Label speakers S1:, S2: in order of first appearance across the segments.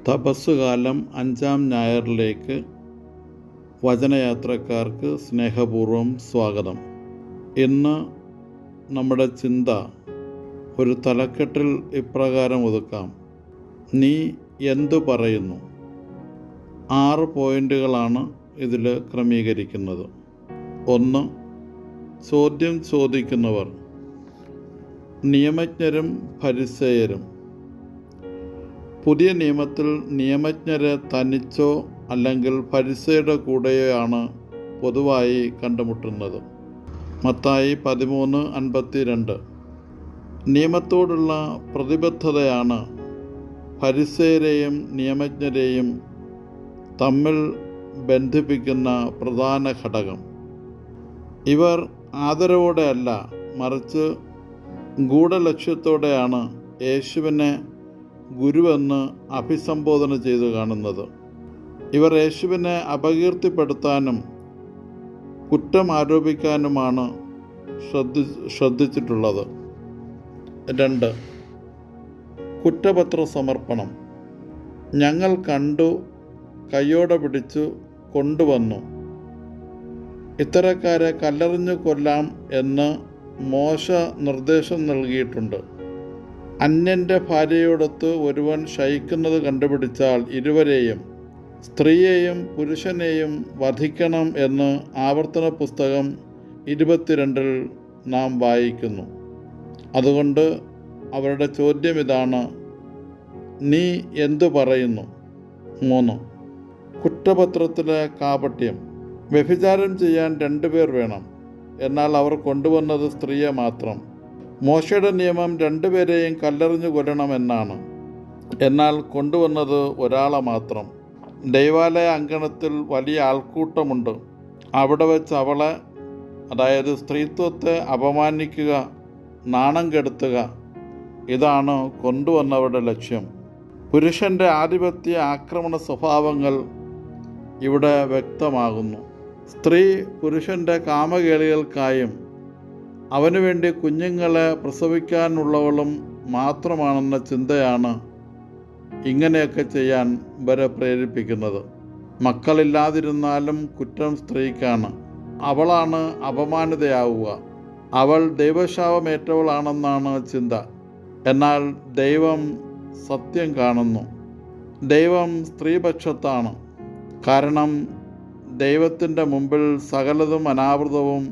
S1: തപസ്സുകാലം 5-ാം ഞായറിലേക്ക് വചനയാത്രക്കാർക്ക് സ്നേഹപൂർവ്വം സ്വാഗതം. ഇന്ന് നമ്മുടെ ചിന്ത ഒരു തലക്കെട്ടിൽ ഇപ്രകാരം ഒതുക്കാം: നീ എന്തു പറയുന്നു? 6 പോയിൻ്റുകളാണ് ഇതിൽ ക്രമീകരിക്കുന്നത്. 1. ചോദ്യം ചോദിക്കുന്നവർ: നിയമജ്ഞരും ഫരിസേയരും. പുതിയ നിയമത്തിൽ നിയമജ്ഞരെ തനിച്ചോ അല്ലെങ്കിൽ ഫരിസേയരുടെ കൂടെയോ ആണ് പൊതുവായി കണ്ടുമുട്ടുന്നത്. മത്തായി 13:52. നിയമത്തോടുള്ള പ്രതിബദ്ധതയാണ് ഫരിസേയരെയും നിയമജ്ഞരെയും തമ്മിൽ ബന്ധിപ്പിക്കുന്ന പ്രധാന ഘടകം. ഇവർ ആദരവോടെ അല്ല, മറിച്ച് ഗൂഢലക്ഷ്യത്തോടെയാണ് യേശുവിനെ ഗുരുവെന്ന് അഭിസംബോധന ചെയ്തു കാണുന്നത്. ഇവർ യേശുവിനെ അപകീർത്തിപ്പെടുത്താനും കുറ്റം ആരോപിക്കാനുമാണ് ശ്രദ്ധിച്ചിട്ടുള്ളത്. 2. കുറ്റപത്ര സമർപ്പണം. ഞങ്ങൾ കണ്ടു, കയ്യോടെ പിടിച്ചു കൊണ്ടുവന്നു. ഇത്തരക്കാരെ കല്ലെറിഞ്ഞു കൊല്ലാം എന്ന് മോശ നിർദ്ദേശം നൽകിയിട്ടുണ്ട്. അന്യൻ്റെ ഭാര്യയോടൊത്ത് ഒരുവൻ ശയിക്കുന്നത് കണ്ടുപിടിച്ചാൽ ഇരുവരെയും, സ്ത്രീയെയും പുരുഷനെയും വധിക്കണം എന്ന് ആവർത്തന പുസ്തകം 22 നാം വായിക്കുന്നു. അതുകൊണ്ട് അവരുടെ ചോദ്യം ഇതാണ്: നീ എന്തു പറയുന്നു? 3. കുറ്റപത്രത്തിലെ കാപട്യം. വ്യഭിചാരം ചെയ്യാൻ 2 പേർ വേണം, എന്നാൽ അവർ കൊണ്ടുവന്നത് സ്ത്രീയെ മാത്രം. മോശയുടെ നിയമം 2 പേരെയും കല്ലെറിഞ്ഞു കൊല്ലണമെന്നാണ്, എന്നാൽ കൊണ്ടുവന്നത് ഒരാളെ മാത്രം. ദൈവാലയ അങ്കണത്തിൽ വലിയ ആൾക്കൂട്ടമുണ്ട്. അവിടെ വെച്ച് അവളെ, അതായത് സ്ത്രീത്വത്തെ അപമാനിക്കുക, നാണം കെടുത്തുക, ഇതാണ് കൊണ്ടുവന്നവരുടെ ലക്ഷ്യം. പുരുഷൻ്റെ ആധിപത്യ ആക്രമണ സ്വഭാവങ്ങൾ ഇവിടെ വ്യക്തമാകുന്നു. സ്ത്രീ പുരുഷൻ്റെ കാമകേളികൾക്കായും അവനു വേണ്ടി കുഞ്ഞുങ്ങളെ പ്രസവിക്കാനുള്ളവളും മാത്രമാണെന്ന ചിന്തയാണ് ഇങ്ങനെയൊക്കെ ചെയ്യാൻ ഇവരെ പ്രേരിപ്പിക്കുന്നത്. മക്കളില്ലാതിരുന്നാലും കുറ്റം സ്ത്രീക്കാണ്. അവളാണ് അപമാനിതയാവുക. അവൾ ദൈവശാപമേറ്റവളാണെന്നാണ് ചിന്ത. എന്നാൽ ദൈവം സത്യം കാണുന്നു. ദൈവം സ്ത്രീപക്ഷത്താണ്. കാരണം ദൈവത്തിൻ്റെ മുമ്പിൽ സകലതും അനാവൃതവും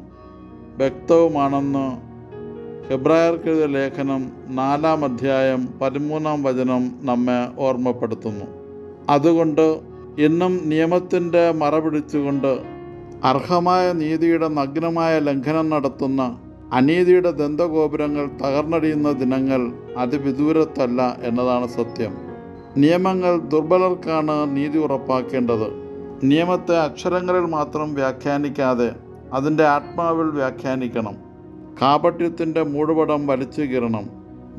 S1: വ്യക്തവുമാണെന്ന് ഹെബ്രായർക്കെഴുതിയ ലേഖനം 4-ാം അധ്യായം 13-ാം വചനം നമ്മെ ഓർമ്മപ്പെടുത്തുന്നു. അതുകൊണ്ട് ഇന്നും നിയമത്തിൻ്റെ മറ പിടിച്ചുകൊണ്ട് അർഹമായ നീതിയുടെ നഗ്നമായ ലംഘനം നടത്തുന്ന അനീതിയുടെ ദന്തഗോപുരങ്ങൾ തകർന്നടിയുന്ന ദിനങ്ങൾ അതിവിദൂരത്തല്ല എന്നതാണ് സത്യം. നിയമങ്ങൾ ദുർബലർക്കാണ് നീതി ഉറപ്പാക്കേണ്ടത്. നിയമത്തെ അക്ഷരങ്ങളിൽ മാത്രം വ്യാഖ്യാനിക്കാതെ അതിൻ്റെ ആത്മാവിൽ വ്യാഖ്യാനിക്കണം. കാപട്യത്തിൻ്റെ മൂടുപടം വലിച്ചു കീറണം.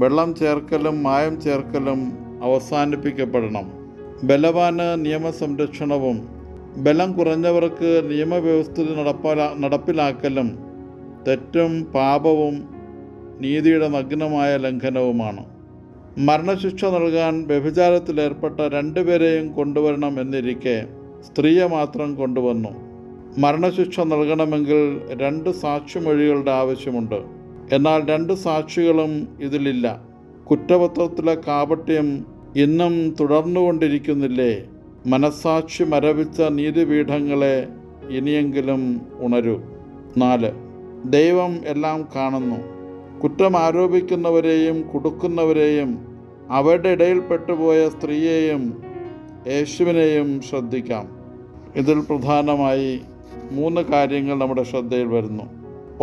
S1: വെള്ളം ചേർക്കലും മായം ചേർക്കലും അവസാനിപ്പിക്കപ്പെടണം. ബലവാന് നിയമസംരക്ഷണവും ബലം കുറഞ്ഞവർക്ക് നിയമവ്യവസ്ഥിതി നടപ്പിലാക്കലും തെറ്റും പാപവും നീതിയുടെ നഗ്നമായ ലംഘനവുമാണ്. മരണശിക്ഷ നൽകാൻ വ്യഭിചാരത്തിലേർപ്പെട്ട 2 പേരെയും കൊണ്ടുവരണം എന്നിരിക്കെ സ്ത്രീയെ മാത്രം കൊണ്ടുവന്നു. മരണശിക്ഷ നൽകണമെങ്കിൽ 2 സാക്ഷിമൊഴികളുടെ ആവശ്യമുണ്ട്. എന്നാൽ 2 സാക്ഷികളും ഇതിലില്ല. കുറ്റപത്രത്തിലെ കാപട്യം ഇന്നും തുടർന്നുകൊണ്ടിരിക്കുന്നില്ലേ? മനസ്സാക്ഷി മരവിച്ച നീതിപീഠങ്ങളെ, ഇനിയെങ്കിലും ഉണരൂ. 4. ദൈവം എല്ലാം കാണുന്നു. കുറ്റം ആരോപിക്കുന്നവരെയും കുടുക്കുന്നവരെയും അവരുടെ ഇടയിൽ പെട്ടുപോയ സ്ത്രീയെയും യേശുവിനെയും ശ്രദ്ധിക്കാം. ഇതിൽ പ്രധാനമായി 3 കാര്യങ്ങൾ നമ്മുടെ ശ്രദ്ധയിൽ വരുന്നു.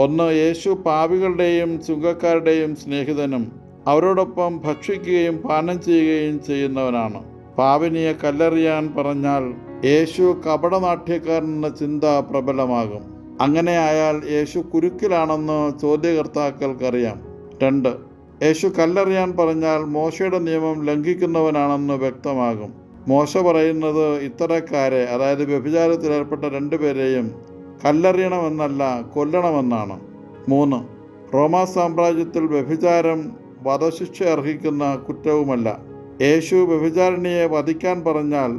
S1: 1. യേശു പാപികളുടെയും ചുങ്കക്കാരുടെയും സ്നേഹിതനും അവരോടൊപ്പം ഭക്ഷിക്കുകയും പാനം ചെയ്യുകയും ചെയ്യുന്നവനാണ്. പാപിനിയെ കല്ലെറിയാൻ പറഞ്ഞാൽ യേശു കപടനാട്യക്കാരനെന്ന ചിന്ത പ്രബലമാകും. അങ്ങനെയായാൽ യേശു കുരുക്കിലാണെന്ന് ചോദ്യകർത്താക്കൾക്കറിയാം. 2. യേശു കല്ലെറിയാൻ പറഞ്ഞാൽ മോശയുടെ നിയമം ലംഘിക്കുന്നവനാണെന്ന് വ്യക്തമാകും. മോശ പറയുന്നത് ഇത്തരക്കാരെ, അതായത് വ്യഭിചാരത്തിലേർപ്പെട്ട 2 പേരെയും കല്ലെറിയണമെന്നല്ല, കൊല്ലണമെന്നാണ്. 3. റോമാ സാമ്രാജ്യത്തിൽ വ്യഭിചാരം വധശിക്ഷ അർഹിക്കുന്ന കുറ്റവുമല്ല. യേശു വ്യഭിചാരിണിയെ വധിക്കാൻ പറഞ്ഞാൽ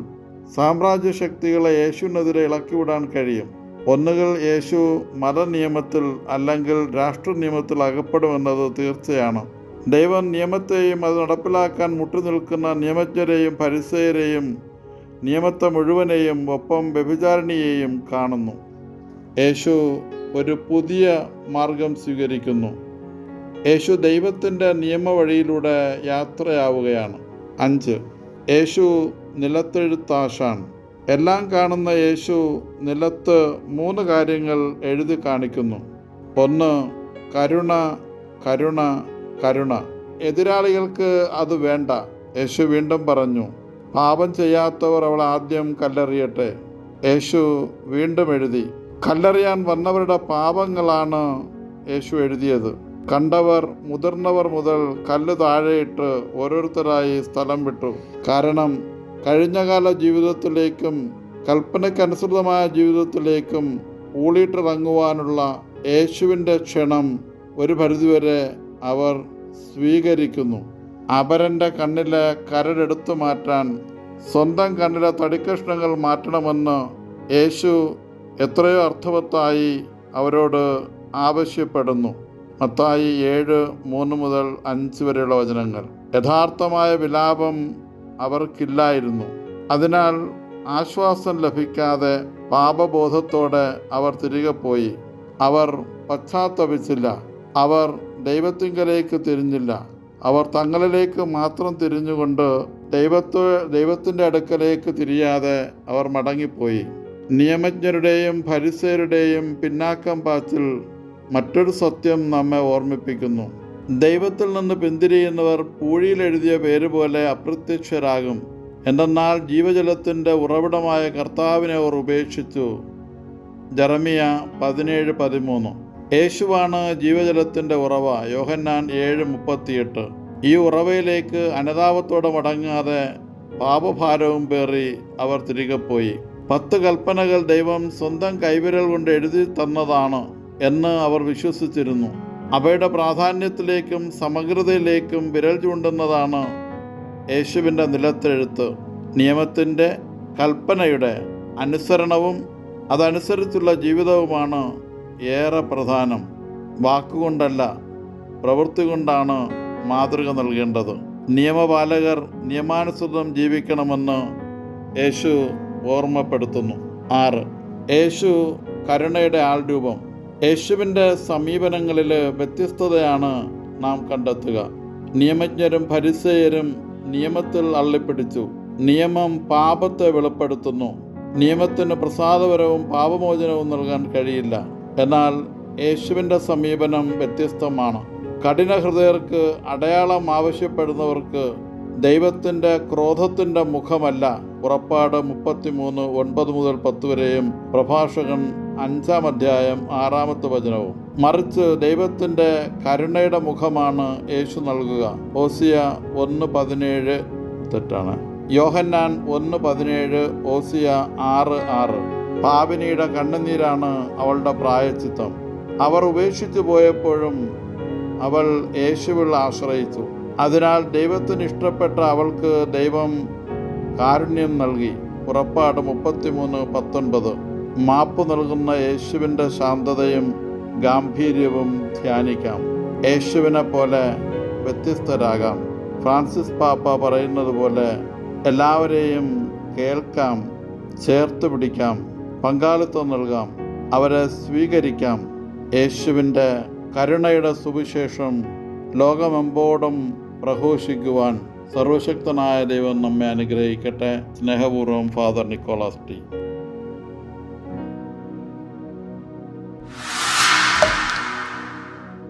S1: സാമ്രാജ്യ ശക്തികളെ യേശുവിനെതിരെ ഇളക്കിവിടാൻ കഴിയും. ഒന്നുകിൽ യേശു മതനിയമത്തിൽ അല്ലെങ്കിൽ രാഷ്ട്രനിയമത്തിൽ അകപ്പെടുമെന്നത് തീർച്ചയാണ്. ദൈവം നിയമത്തെയും അത് നടപ്പിലാക്കാൻ മുട്ടുനിൽക്കുന്ന നിയമജ്ഞരെയും ഫരിസേയരെയും നിയമത്തെ മുഴുവനെയും ഒപ്പം വ്യഭിചാരിണിയെയും കാണുന്നു. യേശു ഒരു പുതിയ മാർഗം സ്വീകരിക്കുന്നു. യേശു ദൈവത്തിൻ്റെ നിയമവഴിയിലൂടെ യാത്രയാവുകയാണ്. 5. യേശു നിലത്തെഴുത്താശാൻ. എല്ലാം കാണുന്ന യേശു നിലത്ത് 3 കാര്യങ്ങൾ എഴുതി കാണിക്കുന്നു. 1. കരുണ, കരുണ, കരുണ. എതിരാളികൾക്ക് അത് വേണ്ട. യേശു വീണ്ടും പറഞ്ഞു, പാപം ചെയ്യാത്തവർ അവൾ ആദ്യം കല്ലെറിയട്ടെ. യേശു വീണ്ടും എഴുതി. കല്ലെറിയാൻ വന്നവരുടെ പാപങ്ങളാണ് യേശു എഴുതിയത്. കണ്ടവർ, മുതിർന്നവർ മുതൽ കല്ല് താഴെയിട്ട് ഓരോരുത്തരായി സ്ഥലം വിട്ടു. കാരണം കഴിഞ്ഞകാല ജീവിതത്തിലേക്കും കൽപ്പനയ്ക്കനുസൃതമായ ജീവിതത്തിലേക്കും ഊളിയിട്ടിറങ്ങുവാനുള്ള യേശുവിൻ്റെ ക്ഷണം ഒരു പരിധിവരെ അവർ സ്വീകരിക്കുന്നു. അപരൻ്റെ കണ്ണിലെ കരടെടുത്തു മാറ്റാൻ സ്വന്തം കണ്ണിലെ തടിക്കഷ്ണങ്ങൾ മാറ്റണമെന്ന് യേശു എത്രയോ അർത്ഥവത്തായി അവരോട് ആവശ്യപ്പെടുന്നു. മത്തായി 7:3-5 വരെയുള്ള വചനങ്ങൾ. യഥാർത്ഥമായ വിലാപം അവർക്കില്ലായിരുന്നു. അതിനാൽ ആശ്വാസം ലഭിക്കാതെ പാപബോധത്തോടെ അവർ തിരികെ പോയി. അവർ പശ്ചാത്തപിച്ചില്ല. അവർ ദൈവത്തിങ്കലേക്ക് തിരിഞ്ഞില്ല. അവർ തങ്ങളിലേക്ക് മാത്രം തിരിഞ്ഞുകൊണ്ട് ദൈവത്തിൻ്റെ അടുക്കലേക്ക് തിരിയാതെ അവർ മടങ്ങിപ്പോയി. നിയമജ്ഞരുടെയും ഫരിസേയരുടെയും പിന്നാക്കം പാച്ചിൽ മറ്റൊരു സത്യം നമ്മെ ഓർമ്മിപ്പിക്കുന്നു. ദൈവത്തിൽ നിന്ന് പിന്തിരിയുന്നവർ പൂഴിയിലെഴുതിയ പേര് പോലെ അപ്രത്യക്ഷരാകും. എന്തെന്നാൽ ജീവജലത്തിൻ്റെ ഉറവിടമായ കർത്താവിനെ അവർ ഉപേക്ഷിച്ചു. ജെറമിയ 17:13. യേശുവാണ് ജീവജലത്തിൻ്റെ ഉറവ. യോഹന്നാൻ 7:38. ഈ ഉറവയിലേക്ക് അനുതാപത്തോടെ മടങ്ങാതെ പാപഭാരവും പേറി അവർ തിരികെ പോയി. 10 കൽപ്പനകൾ ദൈവം സ്വന്തം കൈവിരൽ കൊണ്ട് എഴുതി തന്നതാണ് എന്ന് അവർ വിശ്വസിച്ചിരുന്നു. അവയുടെ പ്രാധാന്യത്തിലേക്കും സമഗ്രതയിലേക്കും വിരൽ ചൂണ്ടുന്നതാണ് യേശുവിൻ്റെ നിലത്തെഴുത്ത്. നിയമത്തിൻ്റെ, കൽപ്പനയുടെ അനുസരണവും അതനുസരിച്ചുള്ള ജീവിതവുമാണ് ഏറെ പ്രധാനം. വാക്കുകൊണ്ടല്ല, പ്രവൃത്തി കൊണ്ടാണ് മാതൃക നൽകേണ്ടത്. നിയമപാലകർ നിയമാനുസൃതം ജീവിക്കണമെന്ന് യേശു ഓർമ്മപ്പെടുത്തുന്നു. 6. യേശു കരുണയുടെ ആൾരൂപം. യേശുവിൻ്റെ സമീപനങ്ങളിൽ വ്യത്യസ്തതയാണ് നാം കണ്ടെത്തുക. നിയമജ്ഞരും ഫരിസേയരും നിയമത്തിൽ അള്ളിപ്പിടിച്ചു. നിയമം പാപത്തെ വെളിപ്പെടുത്തുന്നു. നിയമത്തിന് പ്രസാദപരവും പാപമോചനവും നൽകാൻ കഴിയില്ല. എന്നാൽ യേശുവിൻ്റെ സമീപനം വ്യത്യസ്തമാണ്. കഠിനഹൃദയർക്ക് അടയാളം ആവശ്യപ്പെടുന്നവർക്ക് ദൈവത്തിൻ്റെ ക്രോധത്തിൻ്റെ മുഖമല്ല. പുറപ്പാട് 33:9-10 വരെയും പ്രഭാഷകൻ 5-ാം അധ്യായം 6-ാമത്തെ വചനവും. മറിച്ച് ദൈവത്തിൻ്റെ കരുണയുടെ മുഖമാണ് യേശു നൽകുക. ഹോസിയ 1:17 തെറ്റാണ്. യോഹന്നാൻ 1:17, ഹോസിയ 6:6. പാപിനിയുടെ കണ്ണുനീരാണ് അവളുടെ പ്രായശ്ചിത്തം. അവർ ഉപേക്ഷിച്ചു പോയപ്പോഴും അവൾ യേശുവിൽ ആശ്രയിച്ചു. അതിനാൽ ദൈവത്തിന് ഇഷ്ടപ്പെട്ട അവൾക്ക് ദൈവം കാരുണ്യം നൽകി. പുറപ്പാട് 33:19. മാപ്പ് നൽകുന്ന യേശുവിൻ്റെ ശാന്തതയും ഗാംഭീര്യവും ധ്യാനിക്കാം. യേശുവിനെ പോലെ വ്യത്യസ്തരാകാം. ഫ്രാൻസിസ് പാപ്പ പറയുന്നത് പോലെ എല്ലാവരെയും കേൾക്കാം, ചേർത്ത് പിടിക്കാം, പങ്കാളിത്തം നൽകാം, അവരെ സ്വീകരിക്കാം. യേശുവിൻ്റെ കരുണയുടെ സുവിശേഷം ലോകമെമ്പാടും പ്രഘോഷിക്കുവാൻ സർവശക്തനായ ദൈവം നമ്മെ അനുഗ്രഹിക്കട്ടെ. സ്നേഹപൂർവ്വം ഫാദർ നിക്കോളാസ് ടി.